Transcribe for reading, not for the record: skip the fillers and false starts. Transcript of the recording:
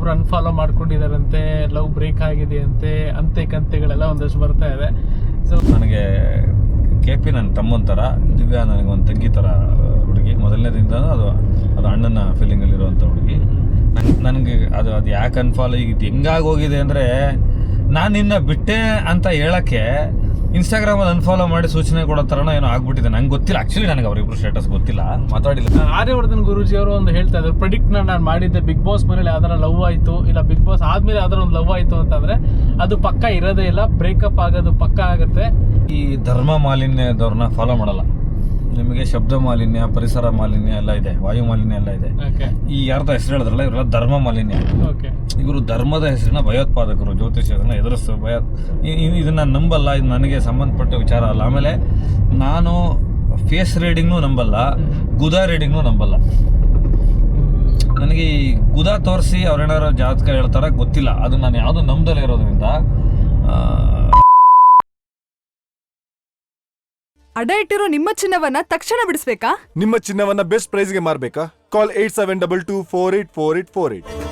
ಇನ್ನೊಬ್ರು unfollow ಮಾಡ್ಕೊಂಡಿದಾರಂತೆ, love break ಆಗಿದೆಯಂತೆ, ಅಂತೆ ಕಂತೆಗಳೆಲ್ಲ ಒಂದಷ್ಟು ಬರ್ತಾ ಇದೆ. ಸೊ ನನಗೆ KP ನನ್ನ ತಮ್ಮನ ಥರ, ದಿವ್ಯಾ ನನಗೆ ಒಂದು ತಂಗಿ ಥರ ಹುಡುಗಿ. ಮೊದಲನೇದಿಂದ ಅದು ಅಣ್ಣನ ಫೀಲಿಂಗಲ್ಲಿರುವಂಥ ಹುಡುಗಿ. ನನಗೆ ಅದು ಯಾಕೆ ಅನ್ಫಾಲೋ ಈಗ ಹೆಂಗಾಗಿ ಹೋಗಿದೆ ಅಂದರೆ, ನಾನು ನಿನ್ನ ಬಿಟ್ಟೆ ಅಂತ ಹೇಳೋಕ್ಕೆ ಇನ್ಸ್ಟಾಗ್ರಾಮಲ್ಲಿ ಅನ್ಫಾಲೋ ಮಾಡಿ ಸೂಚನೆ ಕೊಡೋ ಥರನೋ ಏನೋ ಆಗ್ಬಿಟ್ಟಿದೆ. ನಂಗೆ ಗೊತ್ತಿಲ್ಲ, ಆ್ಯಕ್ಚುಲಿ ನನಗೆ ಅವರಿಬ್ರು ಸ್ಟೇಟಸ್ ಗೊತ್ತಿಲ್ಲ, ಮಾತಾಡಿಲ್ಲ. ಆರ್ಯವರ್ಧನ್ ಗುರೂಜಿ ಅವರು ಒಂದು ಹೇಳ್ತಾ ಇದ್ದಾರೆ, ಪ್ರೆಡಿಕ್ಟ್ ನಾನು ಮಾಡಿದ್ದೆ, ಬಿಗ್ ಬಾಸ್ ಮನೇಲಿ ಯಾವ್ದಾರ ಲವ್ ಆಯಿತು, ಇಲ್ಲ ಬಿಗ್ ಬಾಸ್ ಆದಮೇಲೆ ಯಾವ್ದಾರ ಒಂದು ಲವ್ ಆಯಿತು ಅಂತಂದರೆ ಅದು ಪಕ್ಕ ಇರೋದೇ ಇಲ್ಲ, ಬ್ರೇಕಪ್ ಆಗೋದು ಪಕ್ಕ ಆಗುತ್ತೆ. ಈ ಧರ್ಮ ಮಾಲಿನ್ಯದವ್ರನ್ನ ಫಾಲೋ ಮಾಡಲ್ಲ. ನಿಮಗೆ ಶಬ್ದ ಮಾಲಿನ್ಯ, ಪರಿಸರ ಮಾಲಿನ್ಯ ಎಲ್ಲ ಇದೆ, ವಾಯು ಮಾಲಿನ್ಯ ಎಲ್ಲ ಇದೆ. ಈ ಯಾರ್ದ ಹೆಸರು ಹೇಳಿದ್ರಲ್ಲ, ಇವರೆಲ್ಲ ಧರ್ಮ ಮಾಲಿನ್ಯ. ಇವರು ಧರ್ಮದ ಹೆಸರಿನ ಭಯೋತ್ಪಾದಕರು, ಜ್ಯೋತಿಷ್ಯರನ್ನ ಎದುರಿಸೋ ಇದನ್ನ ನಂಬಲ್ಲ. ಇದು ನನಗೆ ಸಂಬಂಧಪಟ್ಟ ವಿಚಾರ ಅಲ್ಲ. ಆಮೇಲೆ ನಾನು ಫೇಸ್ ರೀಡಿಂಗ್ನು ನಂಬಲ್ಲ, ಗುದ ರೀಡಿಂಗ್ನು ನಂಬಲ್ಲ. ನನಗೆ ಈ ಗುದ ತೋರಿಸಿ ಅವ್ರೇನಾರು ಜಾತಕ ಹೇಳ್ತಾರ ಗೊತ್ತಿಲ್ಲ, ಅದು ನಾನು ಯಾವುದು ನಂಬದಲ್ಲೇ ಇರೋದ್ರಿಂದ. ಅಡ ಇಟ್ಟಿರೋ ನಿಮ್ಮ ಚಿನ್ನವನ್ನ ತಕ್ಷಣ ಬಿಡಿಸ್ಬೇಕಾ? ನಿಮ್ಮ ಚಿನ್ನವನ್ನ ಬೆಸ್ಟ್ ಪ್ರೈಸ್ಗೆ ಮಾರ್ಬೇಕಾ? ಕಾಲ್ 8722484848.